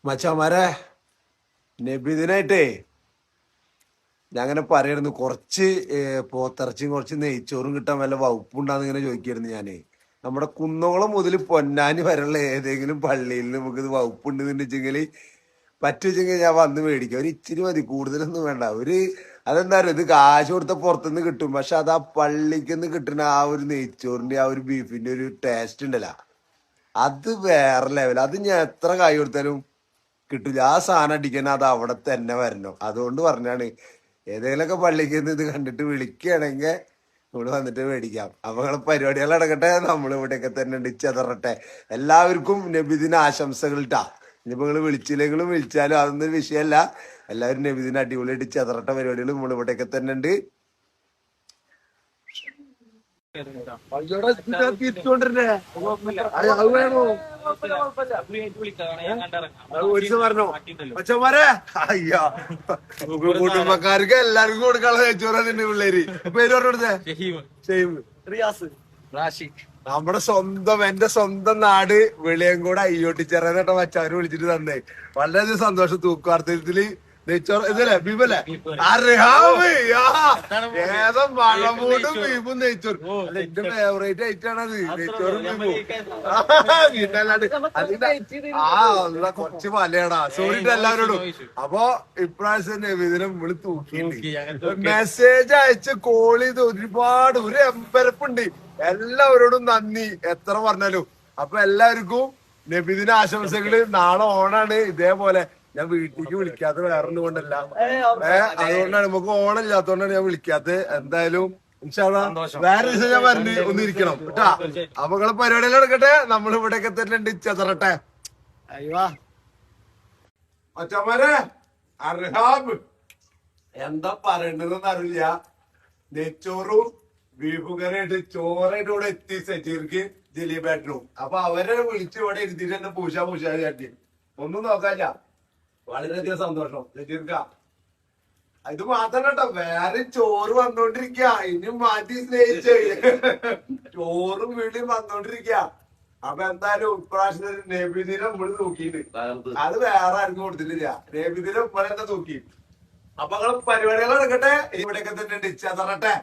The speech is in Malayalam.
മച്ചാമാരെ നബിദിനായിട്ടേ ഞാൻ അങ്ങനെ പറയായിരുന്നു. കുറച്ച് പോത്തിറച്ചിയും കുറച്ച് നെയ്ച്ചോറും കിട്ടാൻ വല്ല വകുപ്പുണ്ടാന്ന് ഇങ്ങനെ ചോദിക്കായിരുന്നു ഞാന്. നമ്മുടെ കുന്നോളം മുതൽ പൊന്നാനി വരെയുള്ള ഏതെങ്കിലും പള്ളിയിൽ നമുക്ക് ഇത് വകുപ്പുണ്ടെന്ന് വെച്ചെങ്കിൽ പറ്റുവെച്ചെങ്കിൽ ഞാൻ വന്ന് മേടിക്കാം. ഒരു ഇച്ചിരി മതി, കൂടുതലൊന്നും വേണ്ട. അതെന്താ പറയുക, ഇത് കാശ് കൊടുത്ത പുറത്തുനിന്ന് കിട്ടും, പക്ഷെ അത് ആ പള്ളിക്ക് കിട്ടുന്ന ആ ഒരു നെയ്ച്ചോറിന്റെ ആ ഒരു ബീഫിന്റെ ഒരു ടേസ്റ്റ് ഉണ്ടല്ലോ, അത് വേറെ ലെവൽ. അത് ഞാൻ എത്ര കായ് കൊടുത്താലും കിട്ടില്ല. ആ സാധനം അടിക്കാൻ അത് അവിടെ തന്നെ വരണം. അതുകൊണ്ട് പറഞ്ഞാണ്, ഏതെങ്കിലുമൊക്കെ പള്ളിക്ക് ഇത് കണ്ടിട്ട് വിളിക്കുകയാണെങ്കിൽ നമ്മൾ വന്നിട്ട് മേടിക്കാം. അപ്പൊ നിങ്ങളെ പരിപാടികൾ നടക്കട്ടെ, നമ്മൾ ഇവിടെയൊക്കെ തന്നെ ഉണ്ട്. ചെതറട്ടെ. എല്ലാവർക്കും നബിദിന ആശംസകൾ ഇട്ടാ. ഇനിയിപ്പോ നിങ്ങൾ വിളിച്ചില്ലെങ്കിലും വിളിച്ചാലും അതൊന്നും ഒരു വിഷയമല്ല. എല്ലാവരും നബിദിന അടിപൊളിയായിട്ട് ചെതറട്ട പരിപാടികൾ നമ്മൾ ഇവിടെയൊക്കെ തന്നെ ഉണ്ട്. പറഞ്ഞോ അയ്യാ, കുടുംബക്കാർക്ക് എല്ലാവർക്കും കൊടുക്കാനുള്ള നെയ്ച്ചോറതിന്റെ പിള്ളേര്. പേര് പറഞ്ഞോടുത്തേ? നമ്മുടെ സ്വന്തം, എന്റെ സ്വന്തം നാട് വെളിയങ്കോട് അയ്യോട്ടിച്ചെറന്നിട്ട് മച്ചാര് വിളിച്ചിട്ട് തന്നേ. വളരെയധികം സന്തോഷം. തൂക്കുവാർത്തത്തില് നെയ്ച്ചോറ് ഇതല്ലേ, ബീഫല്ലേ? ഏതോ മഴമൂട്ടും ബീഫും നെയ്ച്ചോറും. അല്ല, എന്റെ ഫേവറേറ്റ് ഐറ്റാണ് അത്, നെയ്ച്ചോറും ബീഫും. വീട്ടല്ലാണ്ട് അതിന്റെ കുറച്ച് മലയാടാ. സോറിട്ട് എല്ലാവരോടും. അപ്പൊ ഇപ്രാവശ്യം നബിദിനം നമ്മള് തൂക്കിണ്ട് മെസ്സേജ് അയച്ച് കോൾ ചെയ്ത് ഒരുപാട്, ഒരു എമ്പരപ്പുണ്ട്. എല്ലാവരോടും നന്ദി എത്ര പറഞ്ഞാലും. അപ്പൊ എല്ലാവർക്കും നബിദിന ആശംസകള്. നാളെ ഓണാണ്. ഇതേപോലെ ഞാൻ വീട്ടിലേക്ക് വിളിക്കാത്ത വേറൊന്നും കൊണ്ടല്ല, അതുകൊണ്ടാണ്, നമുക്ക് ഓണം ഇല്ലാത്തതുകൊണ്ടാണ് ഞാൻ വിളിക്കാത്തത്. എന്തായാലും വേറെ ദിവസം ഞാൻ പറഞ്ഞ് ഒന്നിരിക്കണം കേട്ടാ. അപ്പൊ നിങ്ങളെ പരിപാടികൾ നടക്കട്ടെ, നമ്മൾ ഇവിടെയൊക്കെ തന്നെ ഉണ്ട്. ചെതറട്ടെ. അയ്യോ അച്ഛന്മാരെ, അർഹാബ് എന്താ പറയണ്ടെന്ന് അറിയില്ല. നെയ്ച്ചോറും ബീഫും കറിയായിട്ട് ചോറായിട്ട് ഇവിടെ എത്തി സജീർക്ക് ദിലീപേട്ടനും. അപ്പൊ അവരെ വിളിച്ച് ഇവിടെ ഇരുത്തിട്ട് എന്നെ പൂശാ ചാട്ടി ഒന്നും നോക്കാല്ല. വളരെയധികം സന്തോഷം സജീർക്ക. ഇത് മാത്രം കേട്ടോ, വേറെ ചോറ് വന്നോണ്ടിരിക്ക. ഇനി മാറ്റി സ്നേഹിച്ച് ചോറും വീട്ടിൽ വന്നോണ്ടിരിക്ക. അപ്പൊ എന്തായാലും ഇപ്രാവശ്യം നബിദിനം ഇവിടെ തൂക്കിയിട്ട് അത് വേറെ ആർക്കും കൊടുത്തിട്ടില്ല. നബിദിനം ഇവിടെ എന്താ തൂക്കി. അപ്പൊ നിങ്ങള് പരിപാടികൾ നടക്കട്ടെ, ഇവിടെയൊക്കെ തന്നെ ഡിച്ച് തരട്ടെ.